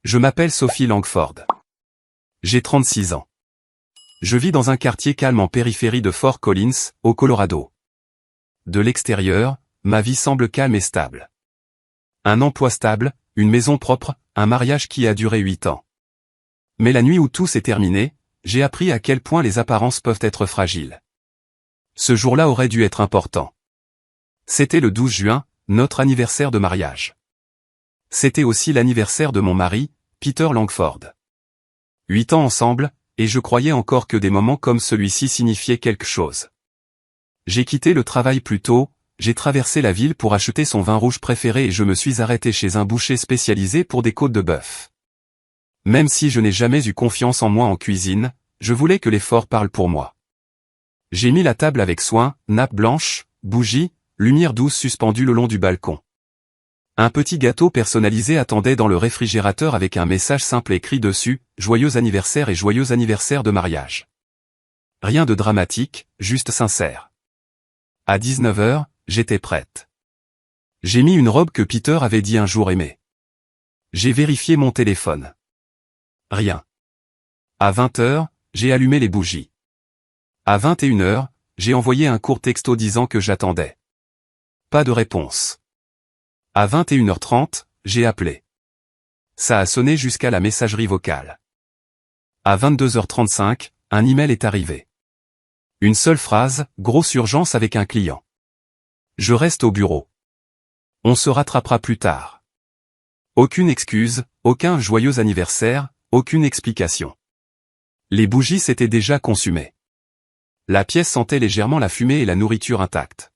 Je m'appelle Sophie Langford. J'ai 36 ans. Je vis dans un quartier calme en périphérie de Fort Collins, au Colorado. De l'extérieur, ma vie semble calme et stable. Un emploi stable, une maison propre, un mariage qui a duré 8 ans. Mais la nuit où tout s'est terminé, j'ai appris à quel point les apparences peuvent être fragiles. Ce jour-là aurait dû être important. C'était le 12 juin, notre anniversaire de mariage. C'était aussi l'anniversaire de mon mari, Peter Langford. 8 ans ensemble, et je croyais encore que des moments comme celui-ci signifiaient quelque chose. J'ai quitté le travail plus tôt, j'ai traversé la ville pour acheter son vin rouge préféré et je me suis arrêté chez un boucher spécialisé pour des côtes de bœuf. Même si je n'ai jamais eu confiance en moi en cuisine, je voulais que l'effort parle pour moi. J'ai mis la table avec soin, nappe blanche, bougies, lumière douce suspendue le long du balcon. Un petit gâteau personnalisé attendait dans le réfrigérateur avec un message simple écrit dessus, « Joyeux anniversaire et joyeux anniversaire de mariage ». Rien de dramatique, juste sincère. À 19h, j'étais prête. J'ai mis une robe que Peter avait dit un jour aimer. J'ai vérifié mon téléphone. Rien. À 20h, j'ai allumé les bougies. À 21h, j'ai envoyé un court texto disant que j'attendais. Pas de réponse. À 21h30, j'ai appelé. Ça a sonné jusqu'à la messagerie vocale. À 22h35, un email est arrivé. Une seule phrase, grosse urgence avec un client. Je reste au bureau. On se rattrapera plus tard. Aucune excuse, aucun joyeux anniversaire, aucune explication. Les bougies s'étaient déjà consumées. La pièce sentait légèrement la fumée et la nourriture intacte.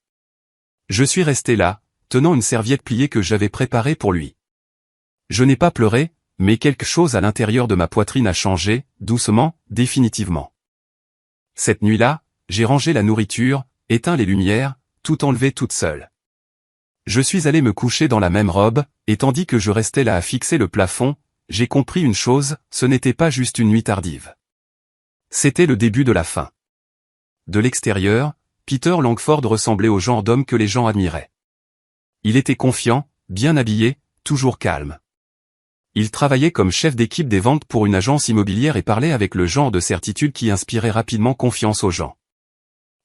Je suis resté là, tenant une serviette pliée que j'avais préparée pour lui. Je n'ai pas pleuré, mais quelque chose à l'intérieur de ma poitrine a changé, doucement, définitivement. Cette nuit-là, j'ai rangé la nourriture, éteint les lumières, tout enlevé toute seule. Je suis allé me coucher dans la même robe, et tandis que je restais là à fixer le plafond, j'ai compris une chose, ce n'était pas juste une nuit tardive. C'était le début de la fin. De l'extérieur, Peter Langford ressemblait au genre d'homme que les gens admiraient. Il était confiant, bien habillé, toujours calme. Il travaillait comme chef d'équipe des ventes pour une agence immobilière et parlait avec le genre de certitude qui inspirait rapidement confiance aux gens.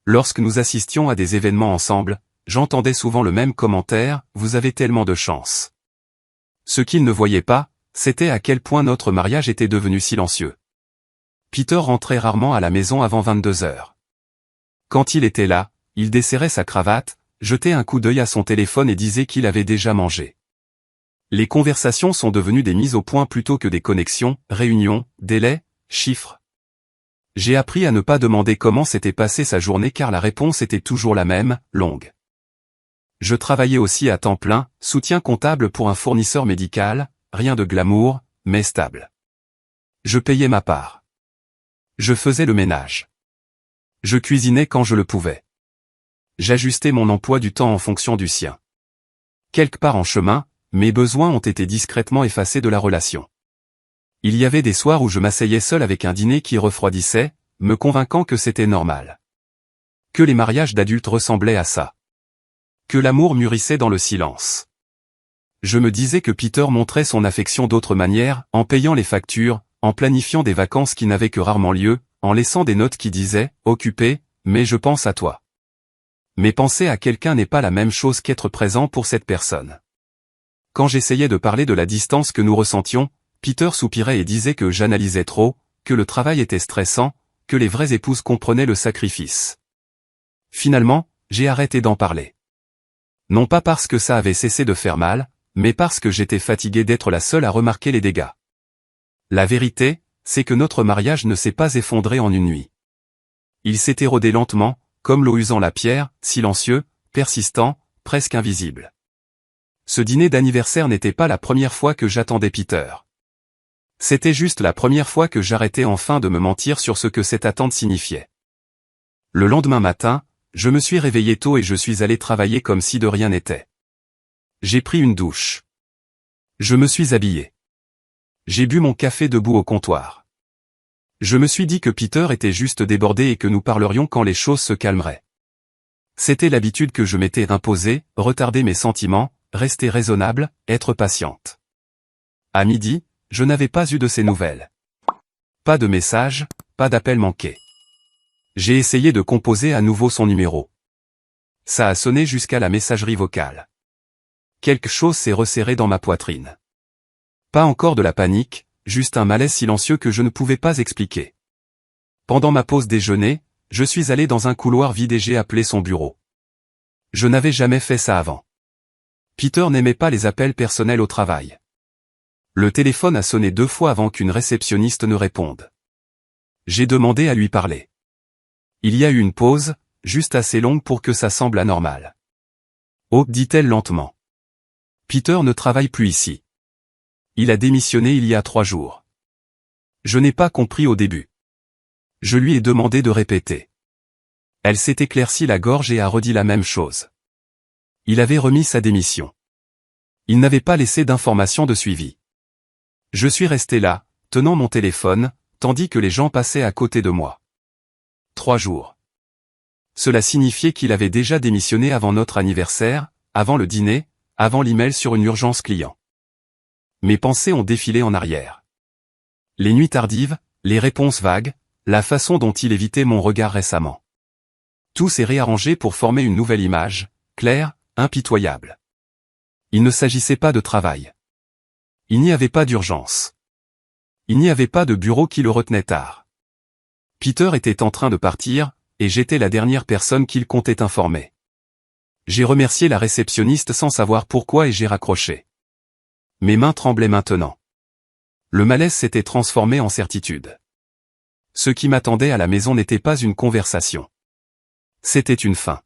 Lorsque nous assistions à des événements ensemble, j'entendais souvent le même commentaire, « Vous avez tellement de chance ». Ce qu'il ne voyait pas, c'était à quel point notre mariage était devenu silencieux. Peter rentrait rarement à la maison avant 22h. Quand il était là, il desserrait sa cravate, jetait un coup d'œil à son téléphone et disait qu'il avait déjà mangé. Les conversations sont devenues des mises au point plutôt que des connexions, réunions, délais, chiffres. J'ai appris à ne pas demander comment s'était passée sa journée car la réponse était toujours la même, longue. Je travaillais aussi à temps plein, soutien comptable pour un fournisseur médical, rien de glamour, mais stable. Je payais ma part. Je faisais le ménage. Je cuisinais quand je le pouvais. J'ajustais mon emploi du temps en fonction du sien. Quelque part en chemin, mes besoins ont été discrètement effacés de la relation. Il y avait des soirs où je m'asseyais seul avec un dîner qui refroidissait, me convainquant que c'était normal. Que les mariages d'adultes ressemblaient à ça. Que l'amour mûrissait dans le silence. Je me disais que Peter montrait son affection d'autres manières, en payant les factures, en planifiant des vacances qui n'avaient que rarement lieu, en laissant des notes qui disaient « Occupé, mais je pense à toi ». Mais penser à quelqu'un n'est pas la même chose qu'être présent pour cette personne. Quand j'essayais de parler de la distance que nous ressentions, Peter soupirait et disait que j'analysais trop, que le travail était stressant, que les vraies épouses comprenaient le sacrifice. Finalement, j'ai arrêté d'en parler. Non pas parce que ça avait cessé de faire mal, mais parce que j'étais fatigué d'être la seule à remarquer les dégâts. La vérité, c'est que notre mariage ne s'est pas effondré en une nuit. Il s'est érodé lentement, comme l'eau usant la pierre, silencieux, persistant, presque invisible. Ce dîner d'anniversaire n'était pas la première fois que j'attendais Peter. C'était juste la première fois que j'arrêtais enfin de me mentir sur ce que cette attente signifiait. Le lendemain matin, je me suis réveillé tôt et je suis allé travailler comme si de rien n'était. J'ai pris une douche. Je me suis habillé. J'ai bu mon café debout au comptoir. Je me suis dit que Peter était juste débordé et que nous parlerions quand les choses se calmeraient. C'était l'habitude que je m'étais imposée, retarder mes sentiments, rester raisonnable, être patiente. À midi, je n'avais pas eu de ses nouvelles. Pas de message, pas d'appel manqué. J'ai essayé de composer à nouveau son numéro. Ça a sonné jusqu'à la messagerie vocale. Quelque chose s'est resserré dans ma poitrine. Pas encore de la panique, juste un malaise silencieux que je ne pouvais pas expliquer. Pendant ma pause déjeuner, je suis allé dans un couloir vide et j'ai appelé son bureau. Je n'avais jamais fait ça avant. Peter n'aimait pas les appels personnels au travail. Le téléphone a sonné 2 fois avant qu'une réceptionniste ne réponde. J'ai demandé à lui parler. Il y a eu une pause, juste assez longue pour que ça semble anormal. Oh, dit-elle lentement. Peter ne travaille plus ici. Il a démissionné il y a 3 jours. Je n'ai pas compris au début. Je lui ai demandé de répéter. Elle s'est éclaircie la gorge et a redit la même chose. Il avait remis sa démission. Il n'avait pas laissé d'informations de suivi. Je suis resté là, tenant mon téléphone, tandis que les gens passaient à côté de moi. 3 jours. Cela signifiait qu'il avait déjà démissionné avant notre anniversaire, avant le dîner, avant l'email sur une urgence client. Mes pensées ont défilé en arrière. Les nuits tardives, les réponses vagues, la façon dont il évitait mon regard récemment. Tout s'est réarrangé pour former une nouvelle image, claire, impitoyable. Il ne s'agissait pas de travail. Il n'y avait pas d'urgence. Il n'y avait pas de bureau qui le retenait tard. Peter était en train de partir, et j'étais la dernière personne qu'il comptait informer. J'ai remercié la réceptionniste sans savoir pourquoi et j'ai raccroché. Mes mains tremblaient maintenant. Le malaise s'était transformé en certitude. Ce qui m'attendait à la maison n'était pas une conversation. C'était une fin.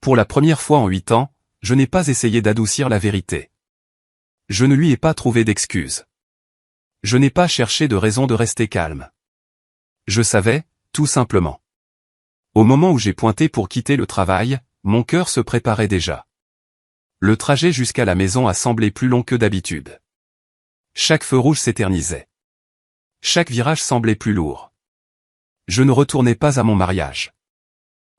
Pour la première fois en 8 ans, je n'ai pas essayé d'adoucir la vérité. Je ne lui ai pas trouvé d'excuses. Je n'ai pas cherché de raison de rester calme. Je savais, tout simplement. Au moment où j'ai pointé pour quitter le travail, mon cœur se préparait déjà. Le trajet jusqu'à la maison a semblé plus long que d'habitude. Chaque feu rouge s'éternisait. Chaque virage semblait plus lourd. Je ne retournais pas à mon mariage.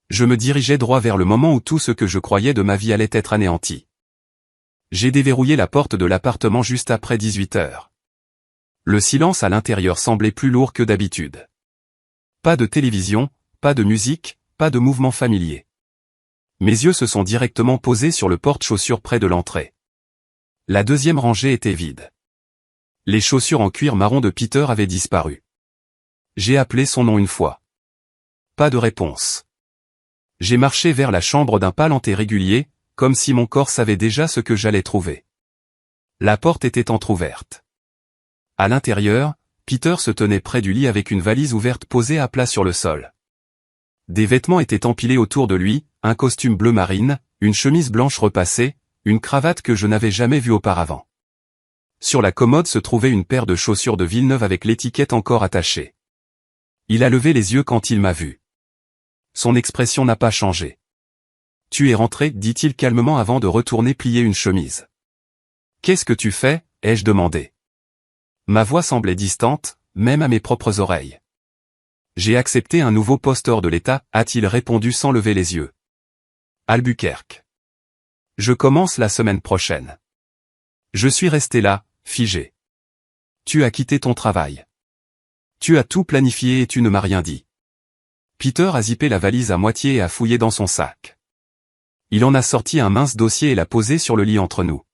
Je me dirigeais droit vers le moment où tout ce que je croyais de ma vie allait être anéanti. J'ai déverrouillé la porte de l'appartement juste après 18 heures. Le silence à l'intérieur semblait plus lourd que d'habitude. Pas de télévision, pas de musique, pas de mouvement familier. Mes yeux se sont directement posés sur le porte-chaussures près de l'entrée. La deuxième rangée était vide. Les chaussures en cuir marron de Peter avaient disparu. J'ai appelé son nom une fois. Pas de réponse. J'ai marché vers la chambre d'un pas lent et régulier, comme si mon corps savait déjà ce que j'allais trouver. La porte était entr'ouverte. À l'intérieur, Peter se tenait près du lit avec une valise ouverte posée à plat sur le sol. Des vêtements étaient empilés autour de lui, un costume bleu marine, une chemise blanche repassée, une cravate que je n'avais jamais vue auparavant. Sur la commode se trouvait une paire de chaussures de Villeneuve avec l'étiquette encore attachée. Il a levé les yeux quand il m'a vu. Son expression n'a pas changé. « Tu es rentré » dit-il calmement avant de retourner plier une chemise. « Qu'est-ce que tu fais » ai-je demandé. Ma voix semblait distante, même à mes propres oreilles. « J'ai accepté un nouveau poste hors de l'État » a-t-il répondu sans lever les yeux. « Albuquerque. Je commence la semaine prochaine. » Je suis resté là, figé. « Tu as quitté ton travail. Tu as tout planifié et tu ne m'as rien dit. » Peter a zippé la valise à moitié et a fouillé dans son sac. Il en a sorti un mince dossier et l'a posé sur le lit entre nous.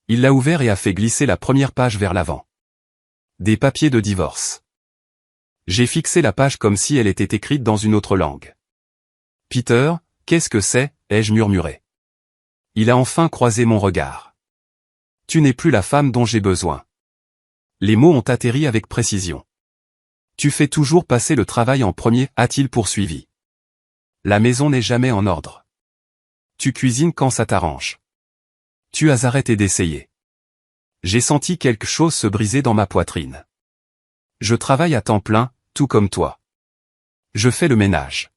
Il l'a ouvert et a fait glisser la première page vers l'avant. Des papiers de divorce. J'ai fixé la page comme si elle était écrite dans une autre langue. « Peter, qu'est-ce que c'est » ai-je murmuré. Il a enfin croisé mon regard. « Tu n'es plus la femme dont j'ai besoin. » Les mots ont atterri avec précision. « Tu fais toujours passer le travail en premier » a-t-il poursuivi. « La maison n'est jamais en ordre. Tu cuisines quand ça t'arrange. Tu as arrêté d'essayer. » J'ai senti quelque chose se briser dans ma poitrine. Je travaille à temps plein, tout comme toi. Je fais le ménage.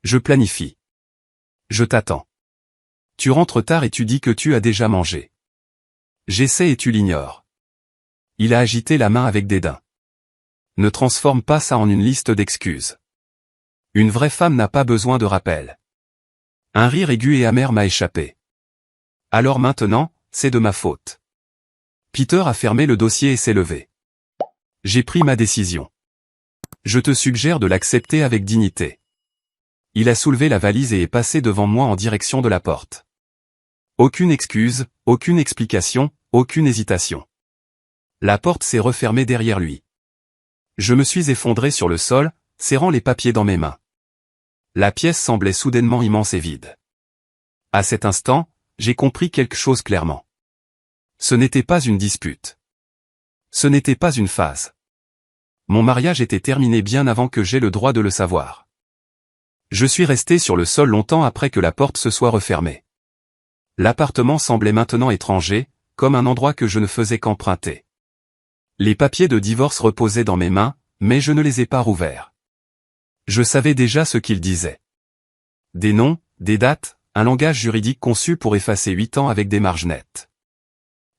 Je planifie. Je t'attends. Tu rentres tard et tu dis que tu as déjà mangé. J'essaie et tu l'ignores. Il a agité la main avec dédain. Ne transforme pas ça en une liste d'excuses. Une vraie femme n'a pas besoin de rappel. Un rire aigu et amer m'a échappé. Alors maintenant, c'est de ma faute. Peter a fermé le dossier et s'est levé. J'ai pris ma décision. Je te suggère de l'accepter avec dignité. Il a soulevé la valise et est passé devant moi en direction de la porte. Aucune excuse, aucune explication, aucune hésitation. La porte s'est refermée derrière lui. Je me suis effondré sur le sol, serrant les papiers dans mes mains. La pièce semblait soudainement immense et vide. À cet instant, j'ai compris quelque chose clairement. Ce n'était pas une dispute. Ce n'était pas une phase. Mon mariage était terminé bien avant que j'aie le droit de le savoir. Je suis resté sur le sol longtemps après que la porte se soit refermée. L'appartement semblait maintenant étranger, comme un endroit que je ne faisais qu'emprunter. Les papiers de divorce reposaient dans mes mains, mais je ne les ai pas rouverts. Je savais déjà ce qu'ils disaient. Des noms, des dates, un langage juridique conçu pour effacer 8 ans avec des marges nettes.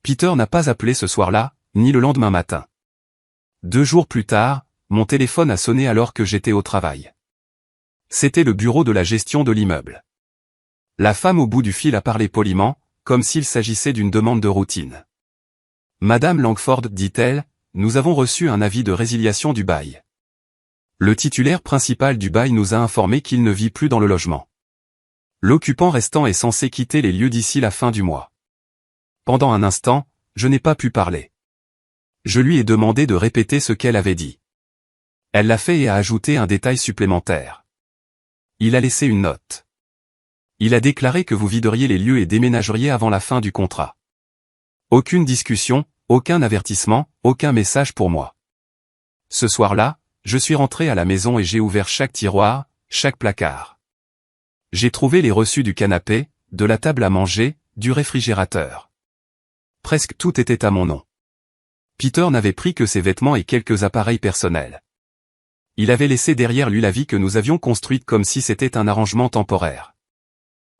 Peter n'a pas appelé ce soir-là, ni le lendemain matin. 2 jours plus tard, mon téléphone a sonné alors que j'étais au travail. C'était le bureau de la gestion de l'immeuble. La femme au bout du fil a parlé poliment, comme s'il s'agissait d'une demande de routine. Madame Langford, dit-elle, nous avons reçu un avis de résiliation du bail. Le titulaire principal du bail nous a informé qu'il ne vit plus dans le logement. L'occupant restant est censé quitter les lieux d'ici la fin du mois. Pendant un instant, je n'ai pas pu parler. Je lui ai demandé de répéter ce qu'elle avait dit. Elle l'a fait et a ajouté un détail supplémentaire. Il a laissé une note. Il a déclaré que vous videriez les lieux et déménageriez avant la fin du contrat. Aucune discussion, aucun avertissement, aucun message pour moi. Ce soir-là, je suis rentré à la maison et j'ai ouvert chaque tiroir, chaque placard. J'ai trouvé les reçus du canapé, de la table à manger, du réfrigérateur. Presque tout était à mon nom. Peter n'avait pris que ses vêtements et quelques appareils personnels. Il avait laissé derrière lui la vie que nous avions construite comme si c'était un arrangement temporaire.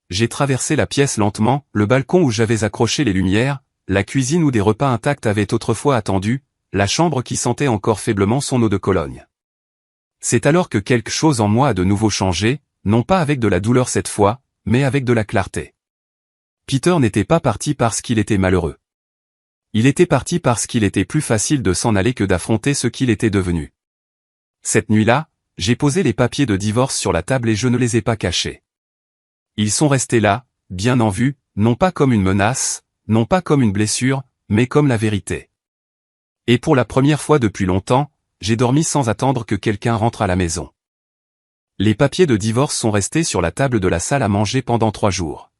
J'ai traversé la pièce lentement, le balcon où j'avais accroché les lumières, la cuisine où des repas intacts avaient autrefois attendu, la chambre qui sentait encore faiblement son eau de Cologne. C'est alors que quelque chose en moi a de nouveau changé, non pas avec de la douleur cette fois, mais avec de la clarté. Peter n'était pas parti parce qu'il était malheureux. Il était parti parce qu'il était plus facile de s'en aller que d'affronter ce qu'il était devenu. Cette nuit-là, j'ai posé les papiers de divorce sur la table et je ne les ai pas cachés. Ils sont restés là, bien en vue, non pas comme une menace, non pas comme une blessure, mais comme la vérité. Et pour la première fois depuis longtemps, j'ai dormi sans attendre que quelqu'un rentre à la maison. Les papiers de divorce sont restés sur la table de la salle à manger pendant 3 jours.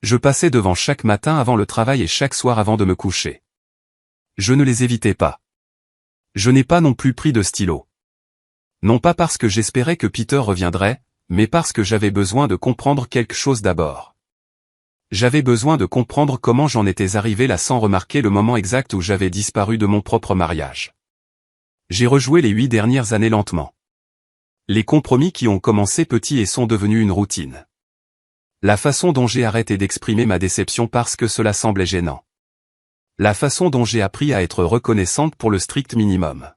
Je passais devant chaque matin avant le travail et chaque soir avant de me coucher. Je ne les évitais pas. Je n'ai pas non plus pris de stylo. Non pas parce que j'espérais que Peter reviendrait, mais parce que j'avais besoin de comprendre quelque chose d'abord. J'avais besoin de comprendre comment j'en étais arrivé là sans remarquer le moment exact où j'avais disparu de mon propre mariage. J'ai rejoué les 8 dernières années lentement. Les compromis qui ont commencé petits et sont devenus une routine. La façon dont j'ai arrêté d'exprimer ma déception parce que cela semblait gênant. La façon dont j'ai appris à être reconnaissante pour le strict minimum.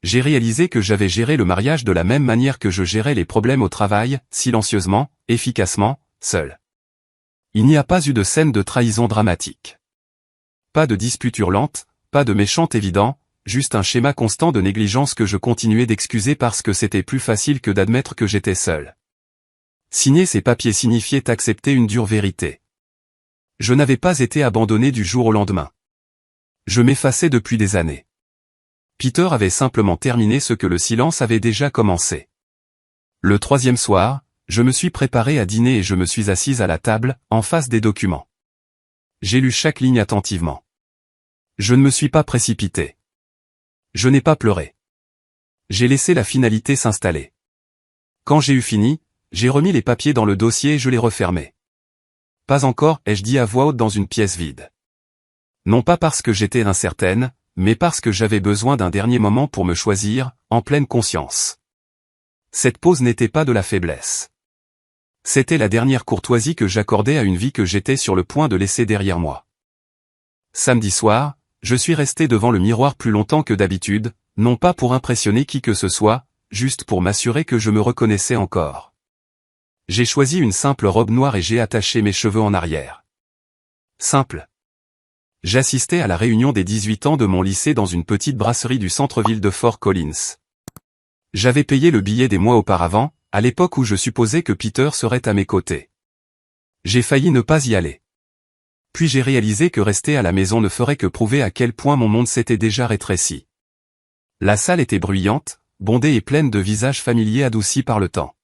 J'ai réalisé que j'avais géré le mariage de la même manière que je gérais les problèmes au travail, silencieusement, efficacement, seul. Il n'y a pas eu de scène de trahison dramatique. Pas de dispute hurlante, pas de méchant évident, juste un schéma constant de négligence que je continuais d'excuser parce que c'était plus facile que d'admettre que j'étais seul. Signer ces papiers signifiait accepter une dure vérité. Je n'avais pas été abandonné du jour au lendemain. Je m'effaçais depuis des années. Peter avait simplement terminé ce que le silence avait déjà commencé. Le 3e soir, je me suis préparé à dîner et je me suis assise à la table, en face des documents. J'ai lu chaque ligne attentivement. Je ne me suis pas précipité. Je n'ai pas pleuré. J'ai laissé la finalité s'installer. Quand j'ai eu fini, j'ai remis les papiers dans le dossier et je les refermais. Pas encore, ai-je dit à voix haute dans une pièce vide. Non pas parce que j'étais incertaine, mais parce que j'avais besoin d'un dernier moment pour me choisir, en pleine conscience. Cette pause n'était pas de la faiblesse. C'était la dernière courtoisie que j'accordais à une vie que j'étais sur le point de laisser derrière moi. Samedi soir, je suis resté devant le miroir plus longtemps que d'habitude, non pas pour impressionner qui que ce soit, juste pour m'assurer que je me reconnaissais encore. J'ai choisi une simple robe noire et j'ai attaché mes cheveux en arrière. Simple. J'assistais à la réunion des 18 ans de mon lycée dans une petite brasserie du centre-ville de Fort Collins. J'avais payé le billet des mois auparavant, à l'époque où je supposais que Peter serait à mes côtés. J'ai failli ne pas y aller. Puis j'ai réalisé que rester à la maison ne ferait que prouver à quel point mon monde s'était déjà rétréci. La salle était bruyante, bondée et pleine de visages familiers adoucis par le temps.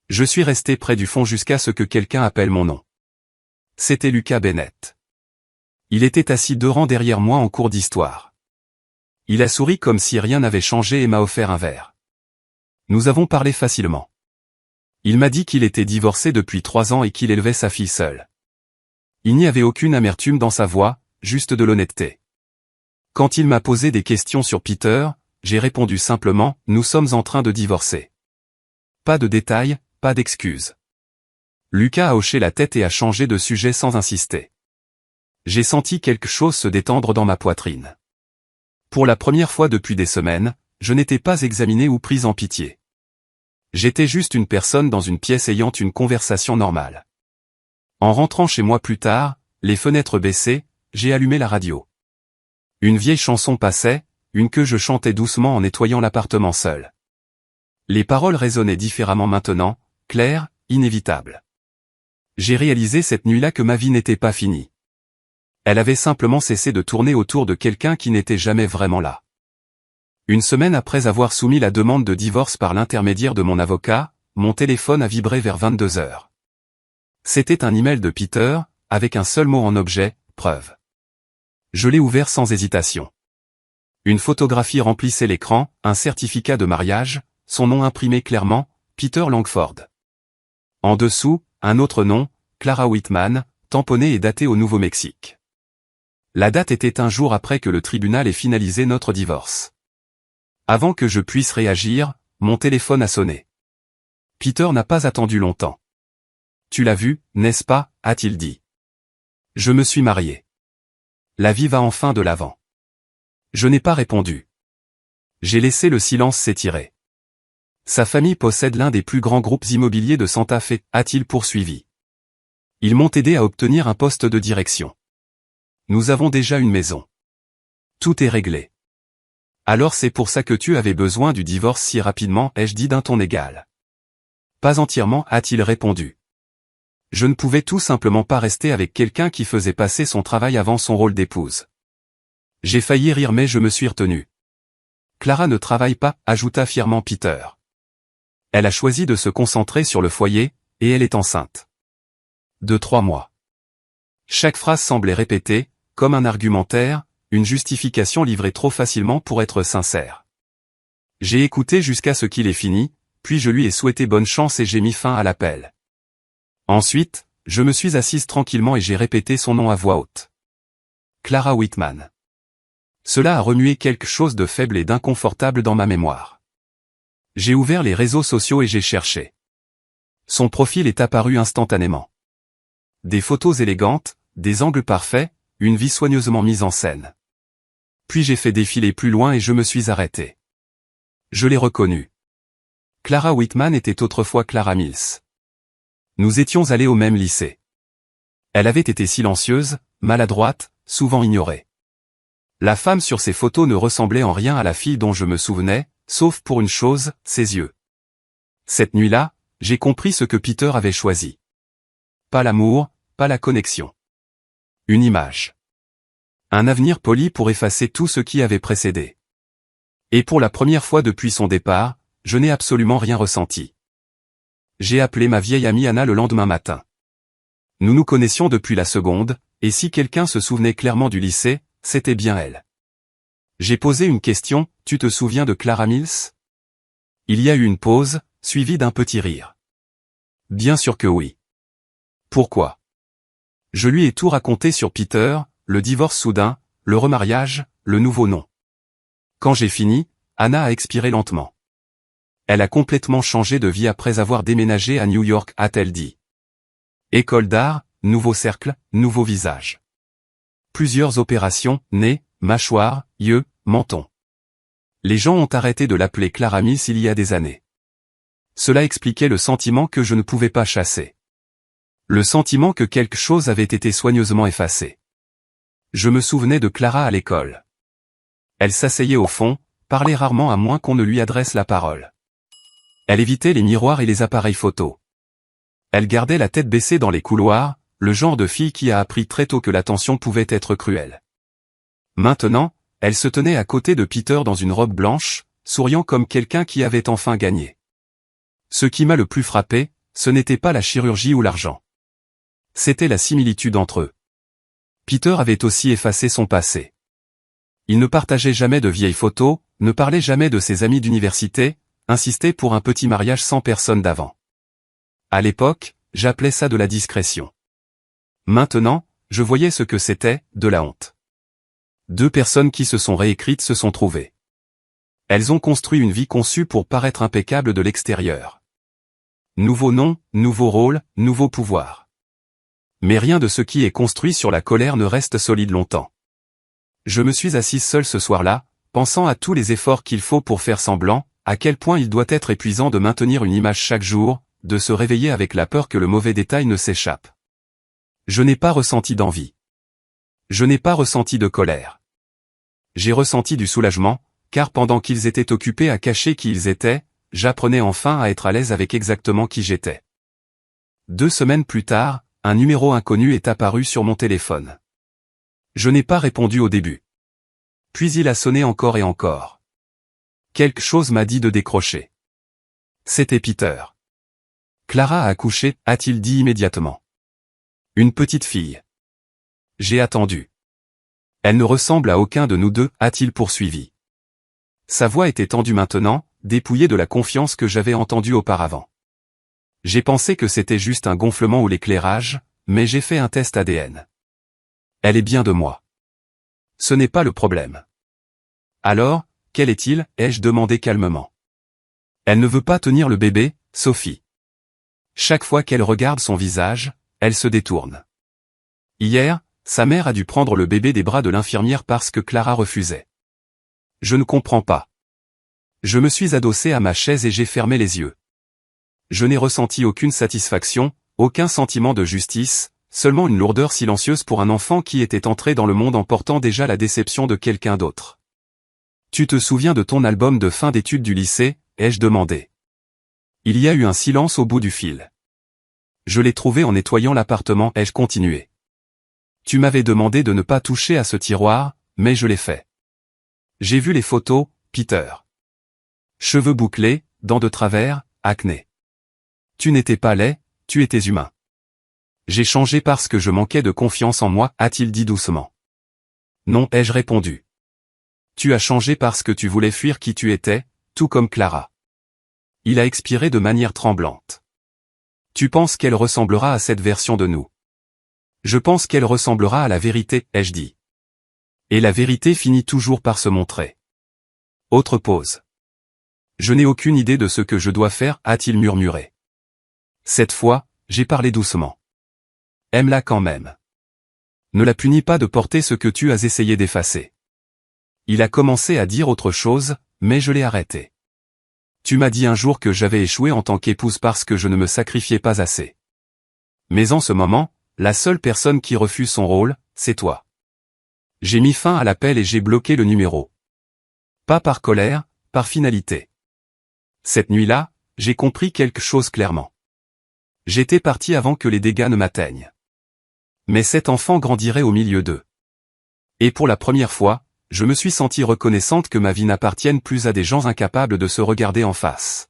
Je suis resté près du fond jusqu'à ce que quelqu'un appelle mon nom. C'était Lucas Bennett. Il était assis 2 rangs derrière moi en cours d'histoire. Il a souri comme si rien n'avait changé et m'a offert un verre. Nous avons parlé facilement. Il m'a dit qu'il était divorcé depuis 3 ans et qu'il élevait sa fille seule. Il n'y avait aucune amertume dans sa voix, juste de l'honnêteté. Quand il m'a posé des questions sur Peter, j'ai répondu simplement « Nous sommes en train de divorcer ». Pas de détails, pas d'excuses. Lucas a hoché la tête et a changé de sujet sans insister. J'ai senti quelque chose se détendre dans ma poitrine. Pour la première fois depuis des semaines, je n'étais pas examiné ou pris en pitié. J'étais juste une personne dans une pièce ayant une conversation normale. En rentrant chez moi plus tard, les fenêtres baissées, j'ai allumé la radio. Une vieille chanson passait, une que je chantais doucement en nettoyant l'appartement seul. Les paroles résonnaient différemment maintenant, claires, inévitables. J'ai réalisé cette nuit-là que ma vie n'était pas finie. Elle avait simplement cessé de tourner autour de quelqu'un qui n'était jamais vraiment là. Une semaine après avoir soumis la demande de divorce par l'intermédiaire de mon avocat, mon téléphone a vibré vers 22 heures. C'était un email de Peter, avec un seul mot en objet, preuve. Je l'ai ouvert sans hésitation. Une photographie remplissait l'écran, un certificat de mariage, son nom imprimé clairement, Peter Langford. En dessous, un autre nom, Clara Whitman, tamponné et daté au Nouveau-Mexique. La date était un jour après que le tribunal ait finalisé notre divorce. Avant que je puisse réagir, mon téléphone a sonné. Peter n'a pas attendu longtemps. « Tu l'as vu, n'est-ce pas » a-t-il dit. Je me suis marié. La vie va enfin de l'avant. Je n'ai pas répondu. J'ai laissé le silence s'étirer. Sa famille possède l'un des plus grands groupes immobiliers de Santa Fe, a-t-il poursuivi. Ils m'ont aidé à obtenir un poste de direction. Nous avons déjà une maison. Tout est réglé. Alors c'est pour ça que tu avais besoin du divorce si rapidement, ai-je dit d'un ton égal. Pas entièrement, a-t-il répondu. Je ne pouvais tout simplement pas rester avec quelqu'un qui faisait passer son travail avant son rôle d'épouse. J'ai failli rire mais je me suis retenu. Clara ne travaille pas, ajouta fièrement Peter. Elle a choisi de se concentrer sur le foyer, et elle est enceinte. De 3 mois. Chaque phrase semblait répétée, comme un argumentaire, une justification livrée trop facilement pour être sincère. J'ai écouté jusqu'à ce qu'il ait fini, puis je lui ai souhaité bonne chance et j'ai mis fin à l'appel. Ensuite, je me suis assise tranquillement et j'ai répété son nom à voix haute. Clara Whitman. Cela a remué quelque chose de faible et d'inconfortable dans ma mémoire. J'ai ouvert les réseaux sociaux et j'ai cherché. Son profil est apparu instantanément. Des photos élégantes, des angles parfaits, une vie soigneusement mise en scène. Puis j'ai fait défiler plus loin et je me suis arrêté. Je l'ai reconnue. Clara Whitman était autrefois Clara Mills. Nous étions allés au même lycée. Elle avait été silencieuse, maladroite, souvent ignorée. La femme sur ces photos ne ressemblait en rien à la fille dont je me souvenais, sauf pour une chose, ses yeux. Cette nuit-là, j'ai compris ce que Peter avait choisi. Pas l'amour, pas la connexion. Une image. Un avenir poli pour effacer tout ce qui avait précédé. Et pour la première fois depuis son départ, je n'ai absolument rien ressenti. J'ai appelé ma vieille amie Anna le lendemain matin. Nous nous connaissions depuis la seconde, et si quelqu'un se souvenait clairement du lycée, c'était bien elle. J'ai posé une question, tu te souviens de Clara Mills? Il y a eu une pause, suivie d'un petit rire. Bien sûr que oui. Pourquoi? Je lui ai tout raconté sur Peter, le divorce soudain, le remariage, le nouveau nom. Quand j'ai fini, Anna a expiré lentement. Elle a complètement changé de vie après avoir déménagé à New York, a-t-elle dit. École d'art, nouveau cercle, nouveau visage. Plusieurs opérations, nez, mâchoire, yeux, menton. Les gens ont arrêté de l'appeler Clara Mills il y a des années. Cela expliquait le sentiment que je ne pouvais pas chasser. Le sentiment que quelque chose avait été soigneusement effacé. Je me souvenais de Clara à l'école. Elle s'asseyait au fond, parlait rarement à moins qu'on ne lui adresse la parole. Elle évitait les miroirs et les appareils photo. Elle gardait la tête baissée dans les couloirs, le genre de fille qui a appris très tôt que l'attention pouvait être cruelle. Maintenant, elle se tenait à côté de Peter dans une robe blanche, souriant comme quelqu'un qui avait enfin gagné. Ce qui m'a le plus frappé, ce n'était pas la chirurgie ou l'argent. C'était la similitude entre eux. Peter avait aussi effacé son passé. Il ne partageait jamais de vieilles photos, ne parlait jamais de ses amis d'université, insistait pour un petit mariage sans personne d'avant. À l'époque, j'appelais ça de la discrétion. Maintenant, je voyais ce que c'était, de la honte. Deux personnes qui se sont réécrites se sont trouvées. Elles ont construit une vie conçue pour paraître impeccable de l'extérieur. Nouveau nom, nouveau rôle, nouveau pouvoir. Mais rien de ce qui est construit sur la colère ne reste solide longtemps. Je me suis assise seule ce soir-là, pensant à tous les efforts qu'il faut pour faire semblant, à quel point il doit être épuisant de maintenir une image chaque jour, de se réveiller avec la peur que le mauvais détail ne s'échappe. Je n'ai pas ressenti d'envie. Je n'ai pas ressenti de colère. J'ai ressenti du soulagement, car pendant qu'ils étaient occupés à cacher qui ils étaient, j'apprenais enfin à être à l'aise avec exactement qui j'étais. 2 semaines plus tard, un numéro inconnu est apparu sur mon téléphone. Je n'ai pas répondu au début. Puis il a sonné encore et encore. Quelque chose m'a dit de décrocher. C'était Peter. Clara a accouché, a-t-il dit immédiatement. Une petite fille. J'ai attendu. Elle ne ressemble à aucun de nous deux, a-t-il poursuivi. Sa voix était tendue maintenant, dépouillée de la confiance que j'avais entendue auparavant. J'ai pensé que c'était juste un gonflement ou l'éclairage, mais j'ai fait un test ADN. Elle est bien de moi. Ce n'est pas le problème. Alors, quel est-il, ai-je demandé calmement. Elle ne veut pas tenir le bébé, Sophie. Chaque fois qu'elle regarde son visage, elle se détourne. Hier, sa mère a dû prendre le bébé des bras de l'infirmière parce que Clara refusait. Je ne comprends pas. Je me suis adossé à ma chaise et j'ai fermé les yeux. Je n'ai ressenti aucune satisfaction, aucun sentiment de justice, seulement une lourdeur silencieuse pour un enfant qui était entré dans le monde en portant déjà la déception de quelqu'un d'autre. Tu te souviens de ton album de fin d'études du lycée, ai-je demandé. Il y a eu un silence au bout du fil. Je l'ai trouvé en nettoyant l'appartement, ai-je continué. Tu m'avais demandé de ne pas toucher à ce tiroir, mais je l'ai fait. J'ai vu les photos, Peter. Cheveux bouclés, dents de travers, acné. Tu n'étais pas laid, tu étais humain. J'ai changé parce que je manquais de confiance en moi, a-t-il dit doucement. Non, ai-je répondu. Tu as changé parce que tu voulais fuir qui tu étais, tout comme Clara. Il a expiré de manière tremblante. Tu penses qu'elle ressemblera à cette version de nous. Je pense qu'elle ressemblera à la vérité, ai-je dit. Et la vérité finit toujours par se montrer. Autre pause. Je n'ai aucune idée de ce que je dois faire, a-t-il murmuré. Cette fois, j'ai parlé doucement. Aime-la quand même. Ne la punis pas de porter ce que tu as essayé d'effacer. Il a commencé à dire autre chose, mais je l'ai arrêté. Tu m'as dit un jour que j'avais échoué en tant qu'épouse parce que je ne me sacrifiais pas assez. Mais en ce moment, la seule personne qui refuse son rôle, c'est toi. J'ai mis fin à l'appel et j'ai bloqué le numéro. Pas par colère, par finalité. Cette nuit-là, j'ai compris quelque chose clairement. J'étais parti avant que les dégâts ne m'atteignent. Mais cet enfant grandirait au milieu d'eux. Et pour la première fois, je me suis senti reconnaissante que ma vie n'appartienne plus à des gens incapables de se regarder en face.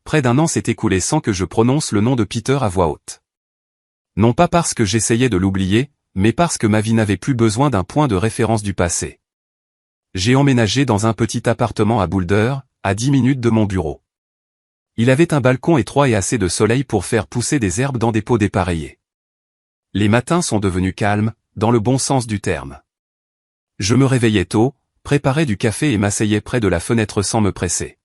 Près d'1 an s'est écoulé sans que je prononce le nom de Peter à voix haute. Non pas parce que j'essayais de l'oublier, mais parce que ma vie n'avait plus besoin d'un point de référence du passé. J'ai emménagé dans un petit appartement à Boulder, à 10 minutes de mon bureau. Il avait un balcon étroit et assez de soleil pour faire pousser des herbes dans des pots dépareillés. Les matins sont devenus calmes, dans le bon sens du terme. Je me réveillais tôt, préparais du café et m'asseyais près de la fenêtre sans me presser.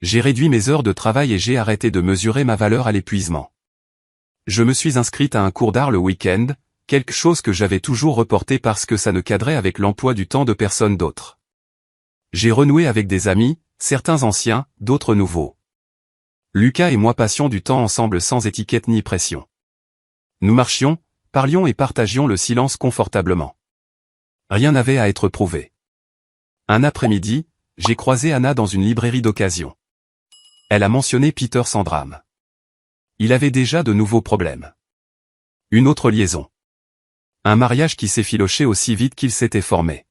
J'ai réduit mes heures de travail et j'ai arrêté de mesurer ma valeur à l'épuisement. Je me suis inscrite à un cours d'art le week-end, quelque chose que j'avais toujours reporté parce que ça ne cadrait avec l'emploi du temps de personne d'autre. J'ai renoué avec des amis, certains anciens, d'autres nouveaux. Lucas et moi passions du temps ensemble sans étiquette ni pression. Nous marchions, parlions et partagions le silence confortablement. Rien n'avait à être prouvé. Un après-midi, j'ai croisé Anna dans une librairie d'occasion. Elle a mentionné Peter sans drame. Il avait déjà de nouveaux problèmes. Une autre liaison. Un mariage qui s'effilochait aussi vite qu'il s'était formé.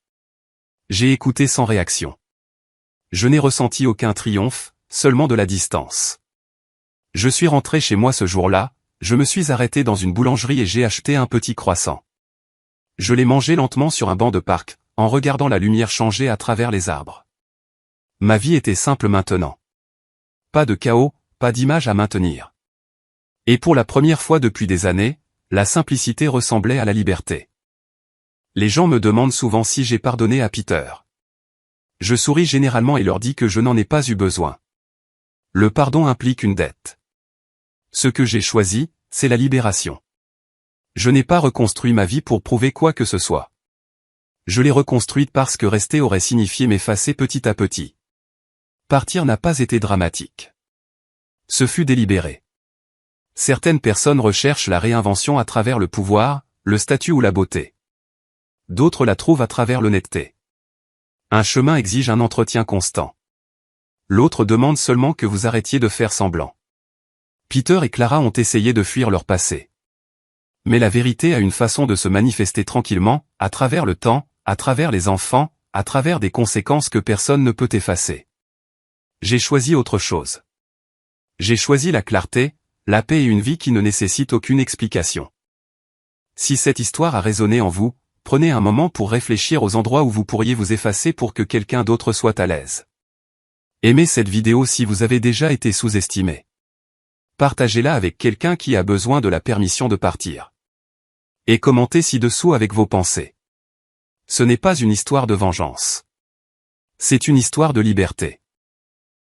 J'ai écouté sans réaction. Je n'ai ressenti aucun triomphe, seulement de la distance. Je suis rentré chez moi ce jour-là, je me suis arrêté dans une boulangerie et j'ai acheté un petit croissant. Je l'ai mangé lentement sur un banc de parc, en regardant la lumière changer à travers les arbres. Ma vie était simple maintenant. Pas de chaos, pas d'image à maintenir. Et pour la première fois depuis des années, la simplicité ressemblait à la liberté. Les gens me demandent souvent si j'ai pardonné à Peter. Je souris généralement et leur dis que je n'en ai pas eu besoin. Le pardon implique une dette. Ce que j'ai choisi, c'est la libération. Je n'ai pas reconstruit ma vie pour prouver quoi que ce soit. Je l'ai reconstruite parce que rester aurait signifié m'effacer petit à petit. Partir n'a pas été dramatique. Ce fut délibéré. Certaines personnes recherchent la réinvention à travers le pouvoir, le statut ou la beauté. D'autres la trouvent à travers l'honnêteté. Un chemin exige un entretien constant. L'autre demande seulement que vous arrêtiez de faire semblant. Peter et Clara ont essayé de fuir leur passé. Mais la vérité a une façon de se manifester tranquillement, à travers le temps, à travers les enfants, à travers des conséquences que personne ne peut effacer. J'ai choisi autre chose. J'ai choisi la clarté, la paix et une vie qui ne nécessite aucune explication. Si cette histoire a résonné en vous, prenez un moment pour réfléchir aux endroits où vous pourriez vous effacer pour que quelqu'un d'autre soit à l'aise. Aimez cette vidéo si vous avez déjà été sous-estimé. Partagez-la avec quelqu'un qui a besoin de la permission de partir. Et commentez ci-dessous avec vos pensées. Ce n'est pas une histoire de vengeance. C'est une histoire de liberté.